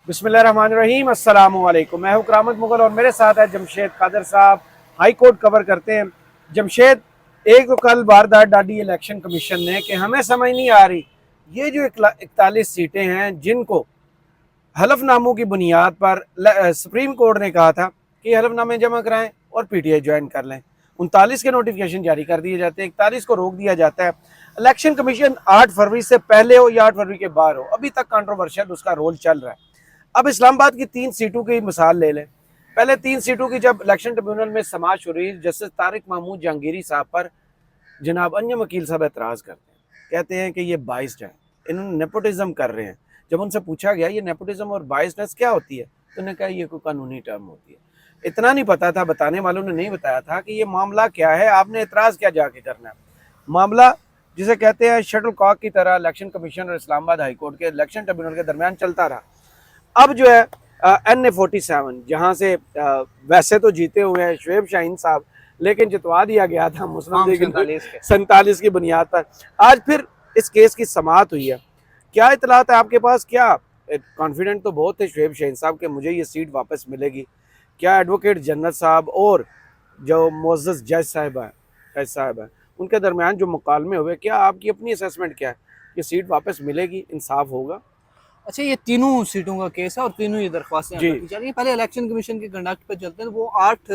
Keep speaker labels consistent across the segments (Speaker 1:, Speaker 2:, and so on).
Speaker 1: बिस्मिल्लाहिर्रहमानिर्रहीम, अस्सलामु अलैकुम। मैं हूँ करामत मुगल और मेरे साथ है जमशेद कादर साहब। हाई कोर्ट कवर करते हैं। जमशेद, एक तो कल वारदात डाली इलेक्शन कमीशन ने कि हमें समझ नहीं आ रही, ये जो 41 सीटें हैं जिनको हलफनामों की बुनियाद पर सुप्रीम कोर्ट ने कहा था कि हलफनामे जमा कराएं और पीटीआई ज्वाइन कर लें, 39 के नोटिफिकेशन जारी कर दिए जाते हैं, 41 को रोक दिया जाता है। इलेक्शन कमीशन 8 फरवरी से पहले हो या 8 फरवरी के बाद हो, अभी तक कंट्रोवर्शियल उसका रोल चल रहा है। अब इस्लामाबाद की 3 सीटों की मिसाल ले लें। पहले 3 सीटों की जब इलेक्शन ट्रिब्यूनल में समाअत शुरू, जस्टिस तारिक महमूद जहांगीरी साहब पर जनाब अंजम वकील साहब एतराज़ करते हैं, कहते हैं कि ये बाइस्ड है, इन्होंने नेपोटिज्म कर रहे हैं। जब उनसे पूछा गया ये नेपोटिज्म और बाइस्डनेस क्या होती है, तो उन्होंने कहा ये कोई कानूनी टर्म होती है। इतना नहीं पता था, बताने वालों ने नहीं बताया था कि ये मामला क्या है, आपने एतराज़ क्या जाके करना है। मामला जिसे कहते हैं शटल कॉक की तरह इलेक्शन कमीशन और इस्लामाबाद हाई कोर्ट के इलेक्शन ट्रिब्यूनल के दरमियान चलता रहा। अब जो है NA-47 जहाँ से वैसे तो जीते हुए हैं शुएब शाहीन साहब, लेकिन जितवा दिया गया था मुस्लिम लीग 47 की बुनियाद पर। आज फिर इस केस की समाअत हुई है। क्या इतलात है आपके पास? क्या कॉन्फिडेंट तो बहुत थे शुएब शाहीन साहब के मुझे ये सीट वापस मिलेगी? क्या एडवोकेट जन्नत साहब और जो मुअज़्ज़ज़ जज साहब है उनके दरमियान जो मुकालमे हुए, क्या आपकी अपनी असेसमेंट क्या है कि सीट वापस मिलेगी, इंसाफ होगा?
Speaker 2: अच्छा, ये तीनों सीटों का केस है और तीनों ये दरख्वास्तें जा रही हैं। पहले इलेक्शन कमीशन के कंडक्ट पे चलते हैं। वो 8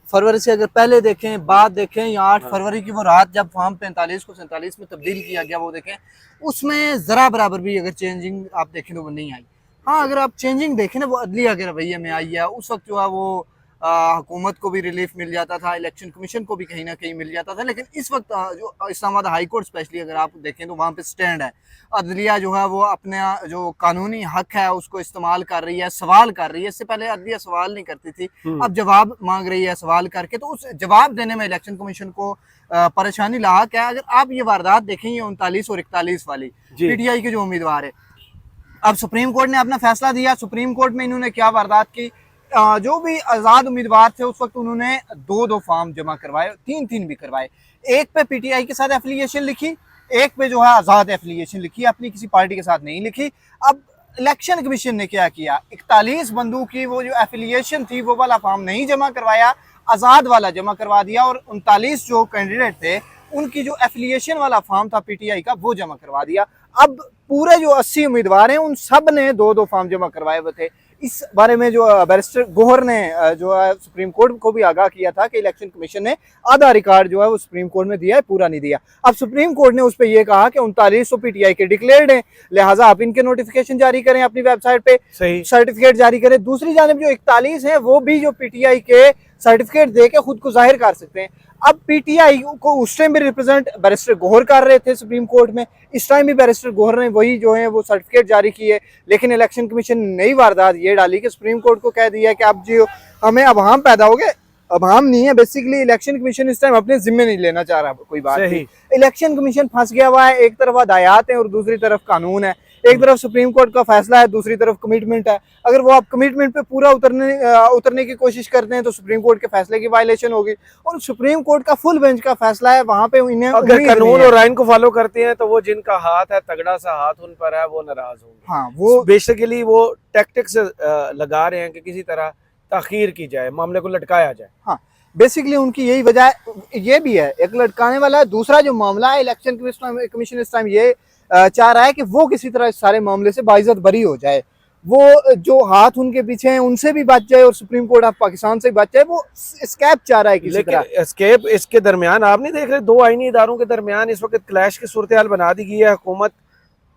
Speaker 2: फरवरी से अगर पहले देखें, बाद देखें, या 8 फरवरी की वो रात जब फॉर्म 45 को 47 में तब्दील किया गया वो देखें, उसमें ज़रा बराबर भी अगर चेंजिंग आप देखें तो वो नहीं आई। हाँ, अगर आप चेंजिंग देखें ना, वो अदलिया के रवैये में आई है। उस वक्त जो है वो हुकूमत को भी रिलीफ मिल जाता था, इलेक्शन कमीशन को भी कहीं ना कहीं मिल जाता था। लेकिन इस वक्त जो इस्लामाबाद हाई कोर्ट स्पेशली अगर आप देखें तो वहाँ पे स्टैंड है। अदलिया जो है वो अपने जो कानूनी हक है उसको इस्तेमाल कर रही है, सवाल कर रही है। इससे पहले अदलिया सवाल नहीं करती थी, अब जवाब मांग रही है सवाल करके। तो उस जवाब देने में इलेक्शन कमीशन को परेशानी लाक है। अगर आप ये वारदात देखेंगे 39 और 41 वाली, पीटीआई के जो उम्मीदवार है, अब सुप्रीम कोर्ट ने अपना फैसला दिया। सुप्रीम कोर्ट में इन्होंने क्या वारदात की, जो भी आज़ाद उम्मीदवार थे उस वक्त उन्होंने 2-2 फॉर्म जमा करवाए, 3-3 भी करवाए। एक पे पीटीआई के साथ एफिलिएशन लिखी, एक पे जो है आज़ाद एफिलिएशन लिखी, अपनी किसी पार्टी के साथ नहीं लिखी। अब इलेक्शन कमीशन ने क्या किया, 41 बंदों की वो जो एफिलिएशन थी वो वाला फॉर्म नहीं जमा करवाया, आज़ाद वाला जमा करवा दिया। और 39 जो कैंडिडेट थे उनकी जो एफिलिएशन वाला फॉर्म था पीटीआई का वो जमा करवा दिया। अब पूरे जो 80 उम्मीदवार हैं उन सब ने 2-2 फॉर्म जमा करवाए हुए थे। इस बारे में जो बैरिस्टर गोहर ने जो है सुप्रीम कोर्ट को भी आगाह किया था कि इलेक्शन कमीशन ने आधा रिकॉर्ड जो है वो सुप्रीम कोर्ट में दिया है, पूरा नहीं दिया। अब सुप्रीम कोर्ट ने उस पर यह कहा कि 39 पीटीआई के डिक्लेयर्ड हैं, लिहाजा आप इनके नोटिफिकेशन जारी करें, अपनी वेबसाइट पे सर्टिफिकेट जारी करें। दूसरी जानिब जो 41 हैं वो भी जो पीटीआई के सर्टिफिकेट दे के खुद को जाहिर कर सकते हैं। अब पीटीआई को उस टाइम भी रिप्रेजेंट बैरिस्टर गोहर कर रहे थे सुप्रीम कोर्ट में, इस टाइम भी बैरिस्टर गोहर ने वही जो है वो सर्टिफिकेट जारी किए। लेकिन इलेक्शन कमीशन ने नई वारदात ये डाली कि सुप्रीम कोर्ट को कह दिया कि अब जो हमें अभाम पैदा हो गए, अभाम नहीं है, बेसिकली इलेक्शन कमीशन इस टाइम अपने जिम्मे नहीं लेना चाह रहा। कोई बात नहीं, इलेक्शन कमीशन फंस गया हुआ है। एक तरफ हदायत है और दूसरी तरफ कानून है। एक तरफ सुप्रीम कोर्ट का फैसला है, दूसरी तरफ कमिटमेंट है। अगर वो आप कमिटमेंट पे पूरा उतरने की कोशिश करते हैं तो सुप्रीम कोर्ट के फैसले की वायलेशन होगी। और सुप्रीम कोर्ट का फुल बेंच का फैसला है, वहां पे इन्हें
Speaker 1: अगर कानून और आइन को फॉलो करते हैं तो वो जिनका हाथ है, तगड़ा सा हाथ उन पर है, वो नाराज होंगे।
Speaker 2: हाँ, वो
Speaker 1: बेसिकली वो टैक्टिक्स लगा रहे हैं कि किसी तरह ताखीर की जाए, मामले को लटकाया जाए।
Speaker 2: हाँ, बेसिकली उनकी यही वजह ये भी है, एक लटकाने वाला है। दूसरा जो मामला है, इलेक्शन कमीशन इस टाइम ये चाह रहा है कि वो किसी तरह इस सारे मामले से बाइज्जत बरी हो जाए, वो जो हाथ उनके पीछे हैं उनसे भी बच जाए और सुप्रीम कोर्ट ऑफ पाकिस्तान से बच जाए। वो एस्केप चाह रहा है किसी तरह।
Speaker 1: एस्केप इसके दरमियान आप नहीं देख रहे, 2 आईनी इदारों के दरमियान इस वक्त क्लैश की सूरत हाल बना दी गई है। हुकूमत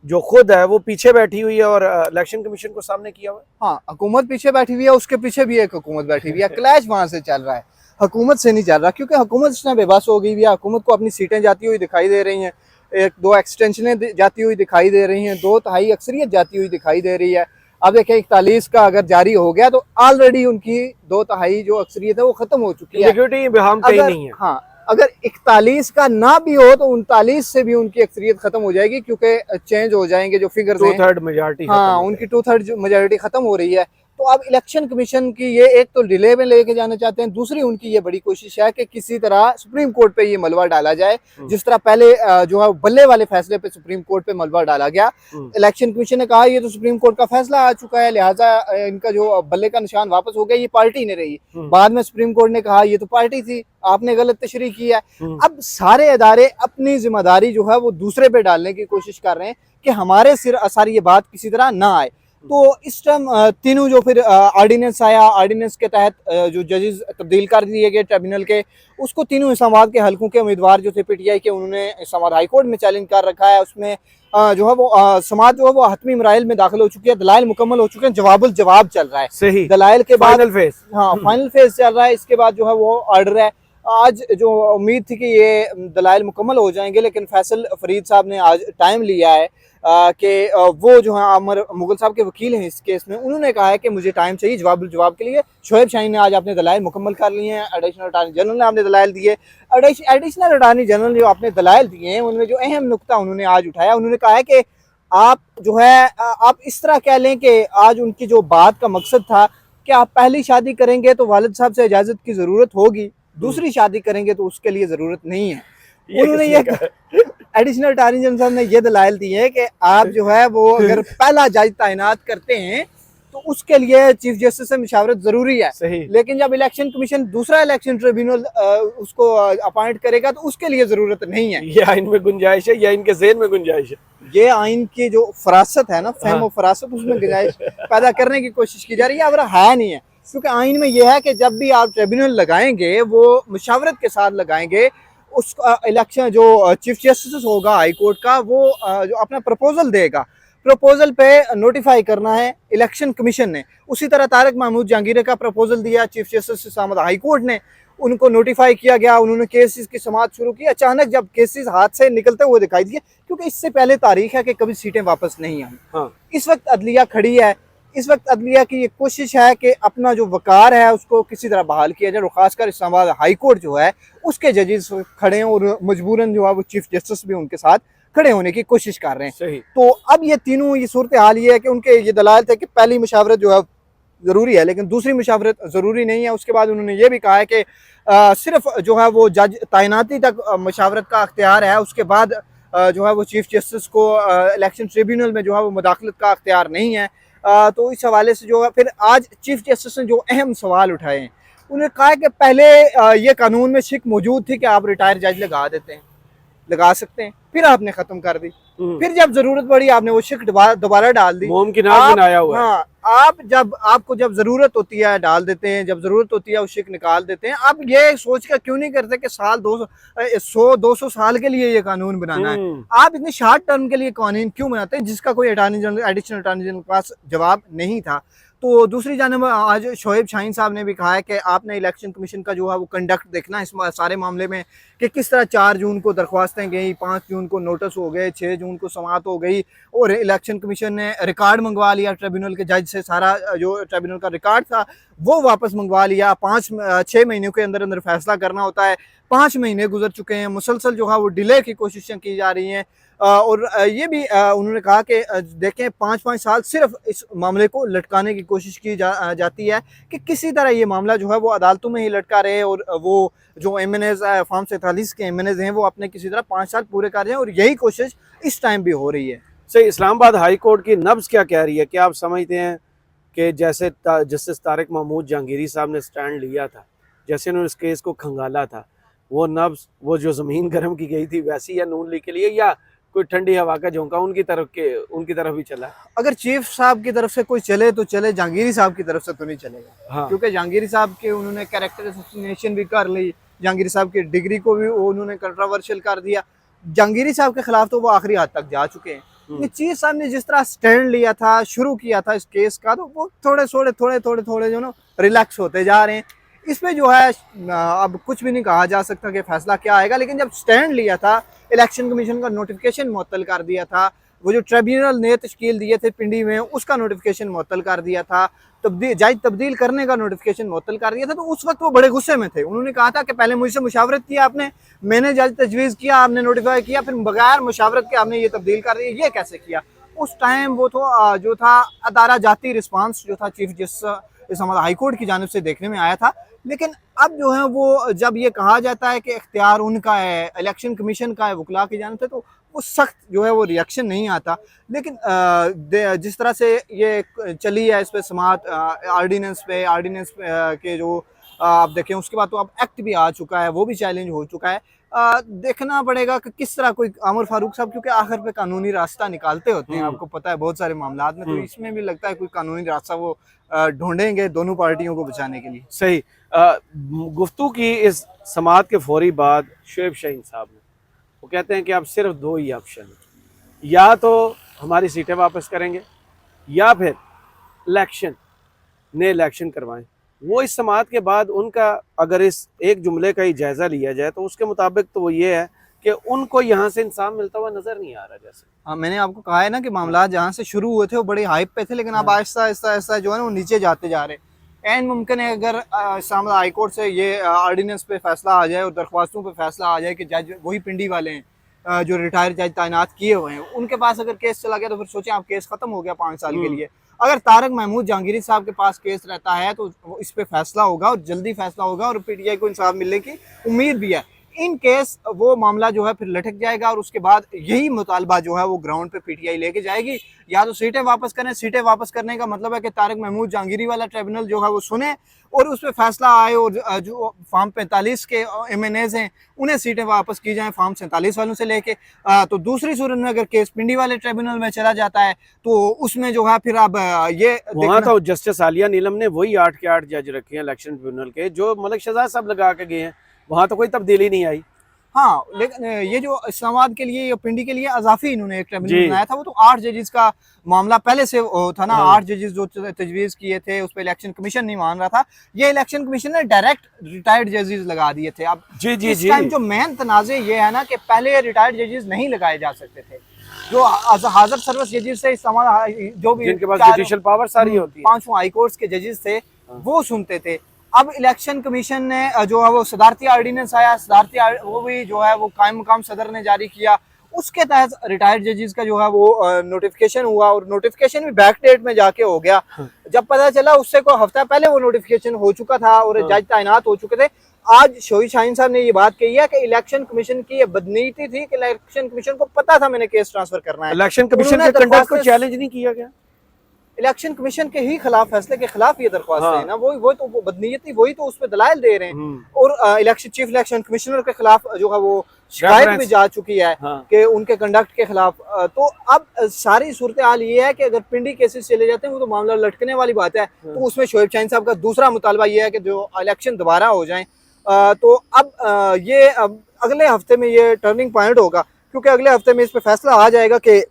Speaker 1: जो खुद है वो पीछे बैठी हुई है और इलेक्शन कमीशन को सामने किया हुआ है।
Speaker 2: हाँ, हुकूमत पीछे बैठी हुई है, उसके पीछे भी एक हुकूमत बैठी हुई है। क्लैश वहां से चल रहा है, हुकूमत से नहीं चल रहा, क्योंकि हुकूमत इतना बेबस हो गई है। हुकूमत को अपनी सीटें जाती हुई दिखाई दे रही हैं, 1-2 एक्सटेंशनें जाती हुई दिखाई दे रही हैं, 2/3 अक्सरियत जाती हुई दिखाई दे रही है। अब देखें 41 का अगर जारी हो गया तो ऑलरेडी उनकी 2/3 जो अक्सरियत है वो खत्म हो चुकी है।
Speaker 1: नहीं है।
Speaker 2: हाँ, अगर 41 का ना भी हो तो 39 से भी उनकी अक्सरियत खत्म हो जाएगी, क्योंकि चेंज हो जाएंगे जो फिगर्स हैं।
Speaker 1: 2/3 मेजॉरिटी,
Speaker 2: हाँ, उनकी 2/3 मेजॉरिटी खत्म हो रही है। तो अब इलेक्शन कमीशन की ये एक तो डिले में लेके जाना चाहते हैं, दूसरी उनकी ये बड़ी कोशिश है कि किसी तरह सुप्रीम कोर्ट पे ये मलबा डाला जाए, जिस तरह पहले जो है बल्ले वाले फैसले पे सुप्रीम कोर्ट पे मलबा डाला गया। इलेक्शन कमीशन ने कहा ये तो सुप्रीम कोर्ट का फैसला आ चुका है, लिहाजा इनका जो बल्ले का निशान वापस हो गया, ये पार्टी ने रही। बाद में सुप्रीम कोर्ट ने कहा ये तो पार्टी थी, आपने गलत तशरीह किया है। अब सारे इदारे अपनी जिम्मेदारी जो है वो दूसरे पे डालने की कोशिश कर रहे हैं कि हमारे सिर असर ये बात किसी तरह ना आए। तो इस टाइम तीनों जो फिर ऑर्डिनेंस आया, ऑर्डिनेंस के तहत जो जजेस तब्दील कर दिए गए ट्रिब्यूनल के, उसको तीनों इस्लामाबाद के हलकों के उम्मीदवार जो थे पीटीआई के, उन्होंने इस्लामाबाद हाई कोर्ट में चैलेंज कर रखा है। उसमें जो है वो समाज जो है वो हतमी मराइल में दाखिल हो चुकी है, दलाइल मुकम्मल हो चुके हैं, जवाबुल जवाब चल रहा है।
Speaker 1: सही,
Speaker 2: दलाइल के बाद
Speaker 1: फाइनल फेज,
Speaker 2: हाँ फाइनल फेज चल रहा है। इसके बाद जो है वो ऑर्डर है। आज जो उम्मीद थी कि ये दलाइल मुकम्मल हो जाएंगे, लेकिन फैसल फरीद साहब ने आज टाइम लिया है कि वो जो है आमर मुगल साहब के वकील हैं इस केस में, उन्होंने कहा है कि मुझे टाइम चाहिए जवाब के लिए। शोएब शाहीन ने आज अपने दलाइल मुकम्मल कर लिए हैं, एडिशनल अटार्नी जनरल ने अपने दलाइल दिए। एडिशनल अटार्नी जनरल ने जो अपने दलाइल दिए हैं उनमें जो अहम नुकता उन्होंने आज उठाया, उन्होंने कहा है कि आप जो है आप इस तरह कह लें कि आज उनकी जो बात का मकसद था कि आप पहली शादी करेंगे तो वालिद साहब से इजाज़त की ज़रूरत होगी, दूसरी शादी करेंगे तो उसके लिए ज़रूरत नहीं है। उन्होंने ये एडिशनल अटॉर्नी जनरल साहब ने ये दलाइल दी है कि आप जो है वो अगर पहला जज तैनात करते हैं तो उसके लिए चीफ जस्टिस से मशावरत जरूरी है। सही। लेकिन जब इलेक्शन कमीशन दूसरा इलेक्शन ट्रिब्यूनल उसको अपॉइंट करेगा तो उसके लिए जरूरत नहीं है।
Speaker 1: ये आइन में गुंजाइश है या इनके ज़हन में गुंजाइश है?
Speaker 2: ये आइन की जो फरासत है ना, फहम और फरासत, उसमें गुंजाइश पैदा करने की कोशिश की जा रही है, अब है नहीं है। क्योंकि आइन में यह है कि जब भी आप ट्रिब्यूनल लगाएंगे वो मशावरत के साथ लगाएंगे। उस इलेक्शन जो चीफ जस्टिस होगा हाई कोर्ट का, वो जो अपना प्रपोजल देगा, प्रपोजल पे नोटिफाई करना है इलेक्शन कमीशन ने। उसी तरह तारक महमूद जहांगीर का प्रपोजल दिया chief justice Islamabad high court ने, उनको नोटिफाई किया गया, उन्होंने केसेस की समाअत शुरू की। अचानक जब केसेस हाथ से निकलते हुए दिखाई दिए, क्योंकि इससे पहले तारीख है कि कभी सीटें वापस नहीं आई। हाँ। इस वक्त अदलिया खड़ी है, इस वक्त अदलिया की ये कोशिश है कि अपना जो वकार है उसको किसी तरह बहाल किया जाए, और खासकर इस्लामाबाद हाई कोर्ट जो है उसके जजेस खड़े हैं और मजबूरन जो है वो चीफ जस्टिस भी उनके साथ खड़े होने की कोशिश कर रहे हैं। सही। तो अब ये तीनों ये सूरत हाल ये है कि उनके ये दलाल थे कि पहली मुशावरत जो है ज़रूरी है, लेकिन दूसरी मुशावरत ज़रूरी नहीं है। उसके बाद उन्होंने ये भी कहा है कि सिर्फ जो है वो जज तैनाती तक मुशावरत का अख्तियार है, उसके बाद जो है वो चीफ जस्टिस को इलेक्शन ट्रिब्यूनल में जो है वो मुदाखलत का अख्तियार नहीं है। तो इस हवाले से जो है फिर आज चीफ जस्टिस ने जो अहम सवाल उठाए हैं, उन्होंने कहा कि पहले ये कानून में शिक मौजूद थी कि आप रिटायर जज लगा सकते हैं, फिर आपने खत्म कर दी। फिर जब जरूरत पड़ी आपने वो शिक दोबारा डाल दी।
Speaker 1: मुमकिन बनाया हुआ है।
Speaker 2: हाँ, आप आपको जब जरूरत होती है डाल देते हैं, जब जरूरत होती है वो शिक निकाल देते हैं। आप ये सोच कर क्यों नहीं करते कि साल 200 साल के लिए ये कानून बनाना है? आप इतने शॉर्ट टर्म के लिए कानून क्यों बनाते हैं जिसका कोई attorney general, additional attorney general के पास जवाब नहीं था? तो दूसरी जानिब आज शोएब शाहीन साहब ने भी कहा है कि आपने इलेक्शन कमीशन का जो है वो कंडक्ट देखना इस सारे मामले में, कि किस तरह 4 जून को दरख्वास्तें गई, 5 जून को नोटिस हो गए, 6 जून को समाअत हो गई, और इलेक्शन कमीशन ने रिकॉर्ड मंगवा लिया ट्रिब्यूनल के जज से। सारा जो ट्रिब्यूनल का रिकॉर्ड था वो वापस मंगवा लिया। 6 महीनों के अंदर अंदर फैसला करना होता है। 5 महीने गुजर चुके हैं, मुसलसल जो है वो डिले की कोशिशें की जा रही हैं। और ये भी उन्होंने कहा कि देखें 5-5 साल सिर्फ इस मामले को लटकाने की कोशिश की जाती है कि किसी तरह ये मामला जो है वो अदालतों में ही लटका रहे, और वो जो MNAs फॉर्म 47 के MNAs हैं वो अपने किसी तरह 5 साल पूरे कर रहे हैं, और यही कोशिश इस टाइम भी हो रही है।
Speaker 1: सही। इस्लामाबाद हाई कोर्ट की नब्ज़ क्या कह रही है? क्या आप समझते हैं कि जैसे जस्टिस तारिक महमूद जहांगीरी साहब ने स्टैंड लिया था, जैसे उन्होंने इस केस को खंगाला था, वो नब्ज़, वो जो ज़मीन गर्म की गई थी वैसी है नून लीग के लिए, या कोई ठंडी हवा का झोंका उनकी तरफ ही चला? अगर
Speaker 2: चीफ साहब की तरफ से कोई चले तो चले, जहांगीरी साहब की तरफ से तो नहीं चलेगा। हाँ। क्योंकि जहांगीरी साहब के उन्होंने कैरेक्टर असोसिएशन भी कर ली, जहांगीरी साहब की डिग्री को भी उन्होंने कंट्रोवर्शियल कर दिया। जहांगीरी साहब के खिलाफ तो वो आखिरी हद तक जा चुके हैं। चीफ साहब ने जिस तरह स्टैंड लिया था, शुरू किया था इस केस का, तो वो थोड़े जो ना रिलैक्स होते जा रहे हैं। इस पे जो है अब कुछ भी नहीं कहा जा सकता कि फैसला क्या आएगा, लेकिन जब स्टैंड लिया था, इलेक्शन कमीशन का नोटिफिकेशन मुअत्तल कर दिया था, वो जो ट्रिब्यूनल ने तश्कील दिए थे पिंडी में उसका नोटिफिकेशन मुअत्तल कर दिया था, जज तब्दील करने का नोटिफिकेशन मुअत्तल कर दिया था, तो उस वक्त वो बड़े गुस्से में थे। उन्होंने कहा था कि पहले मुझसे मुशावरत किया आपने, मैंने जज तजवीज़ किया, आपने नोटिफाई किया, फिर बगैर मुशावरत के आपने ये तब्दील कर दिया, ये कैसे किया? उस टाइम वो तो जो था अदारा जाती रिस्पांस जो था chief justice Islamabad high court की जानिब से देखने में आया था। लेकिन अब जो है वो जब ये कहा जाता है कि इख्तियार उनका है, इलेक्शन कमीशन का है, वकला की जानिब से, तो वो सख्त जो है वो रिएक्शन नहीं आता। लेकिन जिस तरह से ये चली है इस पे समात आर्डीनेंस के जो आप देखें, उसके बाद तो अब एक्ट भी आ चुका है, वो भी चैलेंज हो चुका है। देखना पड़ेगा कि किस तरह कोई उमर फारूक साहब क्योंकि आखिर पे कानूनी रास्ता निकालते होते हैं, आपको पता है बहुत सारे मामला में, तो इसमें भी लगता है कोई कानूनी रास्ता वो ढूंढेंगे दोनों पार्टियों को बचाने के लिए।
Speaker 1: सही। गुफ्तगू की इस समात के फौरी बाद शोएब शाहीन साहब ने वो कहते हैं कि अब सिर्फ दो ही ऑप्शन है, या तो हमारी सीटें वापस करेंगे या फिर नए इलेक्शन करवाएं। वो इस समात के बाद उनका अगर इस एक जुमले का ही जायजा लिया जाए तो उसके मुताबिक तो वो ये है कि उनको यहाँ से इंसाफ मिलता हुआ नजर नहीं आ रहा। जैसे
Speaker 2: हाँ, मैंने आपको कहा है ना कि मामला जहाँ से शुरू हुए थे वो बड़े हाइप पे थे, लेकिन अब आहिस्ता आहिस्ता आहिस्ता जो है ना वो नीचे जाते जा रहे हैं। एन मुमकिन है अगर इस्लामाबाद हाई कोर्ट से ये ऑर्डिनेंस पे फैसला आ जाए और दरख्वास्तों पे फैसला आ जाए कि जज वही पिंडी वाले हैं जो रिटायर जज तैनात किए हुए हैं, उनके पास अगर केस चला गया तो फिर सोचें आप केस खत्म हो गया 5 साल के लिए। अगर तारक महमूद जहांगीरी साहब के पास केस रहता है तो इस पे फैसला होगा और जल्दी फैसला होगा और पीटीआई को इंसाफ मिलने की उम्मीद भी है। इन केस वो मामला जो है फिर लटक जाएगा और उसके बाद यही मुतालबा जो है वो ग्राउंड पे पीटीआई लेके जाएगी, या तो सीटें वापस करें। सीटें वापस करने का मतलब है कि तारक महमूद जहांगीरी वाला ट्रिब्यूनल जो है वो सुने और उस पर फैसला आए और जो फॉर्म 45 के MNAs हैं उन्हें सीटें वापस की जाएं फॉर्म 47 वालों से लेके। तो दूसरी सूरत में अगर केस पिंडी वाले ट्रिब्यूनल में चला जाता है तो उसमें जो है फिर अब ये
Speaker 1: वहाँ तो जस्टिस आलिया नीलम ने वही 8 के 8 जज रखे हैं इलेक्शन ट्रिब्यूनल के, जो मलिक शहजाद साहब लगा के गए हैं, वहाँ तो कोई तब्दीली नहीं आई।
Speaker 2: हाँ, लेकिन ये जो इस्लामाबाद के लिए या पिंडी के लिए अजाफी इन्होंने एक ट्रिब्यूनल बनाया था, वो तो 8 जजेस का मामला पहले से था ना। 8 जजेस जो तजवीज किए थे उस पर इलेक्शन कमीशन नहीं मान रहा था, ये इलेक्शन कमीशन ने डायरेक्ट रिटायर्ड जजेस लगा दिए थे। अब इस टाइम जो मेन तनाज़े ये है ना कि पहले रिटायर्ड जजेस नहीं लगाए जा सकते थे, जो हाजिर सर्विस जजेस थे इस्लामाबाद, जो भी
Speaker 1: जिनके पास जुडिशियल पावर सारी होती है,
Speaker 2: 5 हाई कोर्ट्स के जजेस थे, वो सुनते थे। अब इलेक्शन कमीशन ने जो है वो सदारती ऑर्डिनेंस आया, वो भी जो है वो कायम मकाम सदर ने जारी किया, उसके तहत रिटायर्ड जजेस का जो है वो नोटिफिकेशन हुआ और नोटिफिकेशन भी बैक डेट में जाके हो गया। जब पता चला उससे कोई हफ्ता पहले वो नोटिफिकेशन हो चुका था और जज तैनात हो चुके थे। आज शोएब शाहीन साहब ने ये बात कही है कि इलेक्शन कमीशन की ये बदनीति थी कि इलेक्शन कमीशन को पता था मैंने केस ट्रांसफर करना है,
Speaker 1: इलेक्शन कमीशन के कंडक्ट को चैलेंज नहीं किया गया,
Speaker 2: इलेक्शन कमीशन के ही खिलाफ फैसले के खिलाफ ये दरख्वास्त है ना, वो तो वो बदनीयती, वही तो उस पर दलाइल दे रहे हैं। और चीफ इलेक्शन कमिश्नर के खिलाफ जो है वो शिकायत भी जा चुकी है कि उनके कंडक्ट के खिलाफ। तो अब सारी सूरत हाल ये है कि अगर पिंडी केसेस चले जाते हैं वो तो मामला लटकने वाली बात है। तो उसमें शोएब शाहीन साहब का दूसरा मुतालबा ये है कि जो इलेक्शन दोबारा हो जाए। तो अब ये अगले हफ्ते में ये टर्निंग पॉइंट होगा, क्योंकि अगले हफ्ते में इस पर फैसला आ जाएगा कि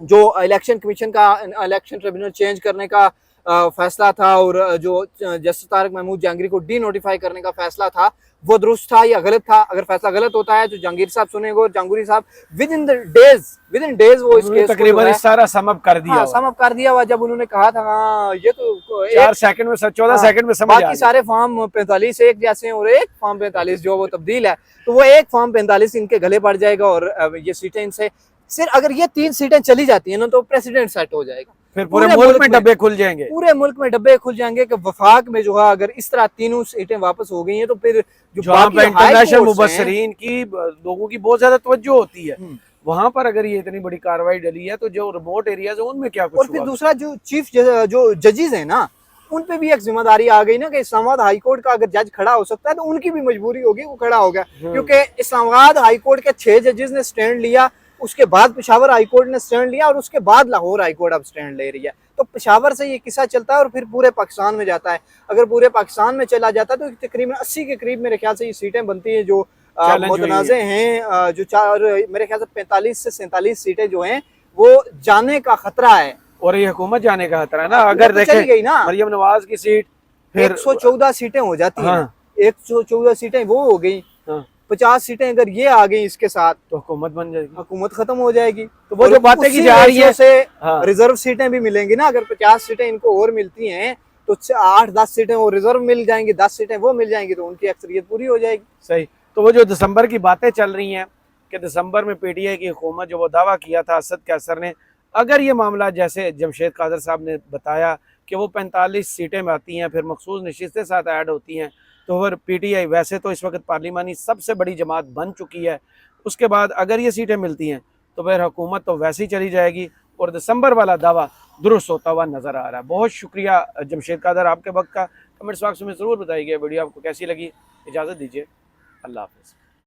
Speaker 2: जो इलेक्शन कमीशन का इलेक्शन ट्रिब्यूनल चेंज करने का फैसला था और जो जस्टिस तारक महमूद जहांगीरी को डी नोटिफाई करने का फैसला था वो दुरुस्त था या गलत था। अगर फैसला गलत होता है तो जहांगीर साहब सुनेंगे और जहांगीरी साहब विद इन डेज वो इस केस
Speaker 1: तकरीबन सारा सम अप कर दिया।
Speaker 2: सम अप कर दिया हुआ। जब उन्होंने कहा था हाँ ये तो
Speaker 1: 4 सेकंड में 14 सेकंड में समझ
Speaker 2: बाकी सारे फॉर्म 45 एक जैसे हैं और एक फॉर्म 45 जो वो तब्दील है, तो वो एक फॉर्म 45 इनके गले पड़ जाएगा और ये सीटें इनसे सिर्फ अगर ये 3 सीटें चली जाती हैं ना तो प्रेसिडेंट सेट हो जाएगा,
Speaker 1: फिर पूरे मुल्क में डब्बे खुल जाएंगे।
Speaker 2: पूरे मुल्क में डब्बे खुल जाएंगे कि वफाक में जो है अगर इस तरह 3 सीटें वापस हो गई हैं तो फिर जो
Speaker 1: इंटरनेशनल मुबस्सरीन की लोगों की बहुत ज्यादा तवज्जो होती है, वहां पर अगर ये इतनी बड़ी कार्रवाई डली है तो जो रिमोट एरियाज है उनमें क्या कुछ।
Speaker 2: और फिर दूसरा जो चीफ जो जजेस है ना उन पे भी एक जिम्मेदारी आ गई ना कि इस्लामाबाद हाई कोर्ट का अगर जज खड़ा हो सकता है तो उनकी भी मजबूरी होगी वो खड़ा होगा, क्योंकि इस्लामाबाद हाई कोर्ट के 6 जजेस ने स्टैंड लिया, उसके बाद पेशावर हाई कोर्ट ने स्टैंड लिया और उसके बाद लाहौर हाई कोर्ट अब स्टैंड ले रही है। तो पेशावर से ये किस्सा चलता है और फिर पूरे पाकिस्तान में जाता है। अगर पूरे पाकिस्तान में चला जाता है तो तकरीबन 80 के करीब मेरे ख्याल से ये सीटें बनती हैं जो मुतनाज़े हैं, जो मेरे ख्याल से 45 से 47 सीटें जो हैं वो जाने का खतरा है और
Speaker 1: ये हुकूमत जाने का खतरा है ना। अगर देखें
Speaker 2: गई ना
Speaker 1: मरियम नवाज की सीट फिर
Speaker 2: 114 सीटें हो जाती हैं, 114 सीटें वो हो गई, 50 सीटें अगर ये आ गई इसके साथ तो
Speaker 1: हुकूमत बन जाएगी,
Speaker 2: हुकूमत खत्म हो जाएगी। तो
Speaker 1: वो जो बातें की जा रही है
Speaker 2: से रिजर्व सीटें भी मिलेंगी ना, अगर 50 सीटें इनको और मिलती हैं तो 8-10 सीटें वो रिजर्व मिल जाएंगी, 10 सीटें वो मिल जाएंगी तो उनकी अक्सरियत पूरी हो जाएगी।
Speaker 1: सही। तो वो जो दिसंबर की बातें चल रही हैं कि दिसंबर में पीटीआई की हुकूमत जो वो दावा किया था असद कैसर ने अगर ये मामला जैसे जमशेद कादर साहब ने बताया कि वो 45 सीटें में आती हैं, फिर मखसूस नशिस्तें साथ ऐड होती हैं, तो फिर PTI वैसे तो इस वक्त पार्लिमानी सबसे बड़ी जमात बन चुकी है, उसके बाद अगर ये सीटें मिलती हैं तो फिर हुकूमत तो वैसे ही चली जाएगी और दिसंबर वाला दावा दुरुस्त होता हुआ नज़र आ रहा है। बहुत शुक्रिया जमशेद कादर आपके वक्त का। कमेंट्स बॉक्स में ज़रूर बताइए वीडियो आपको कैसी लगी। इजाज़त दीजिए, अल्लाह हाफ़िज़।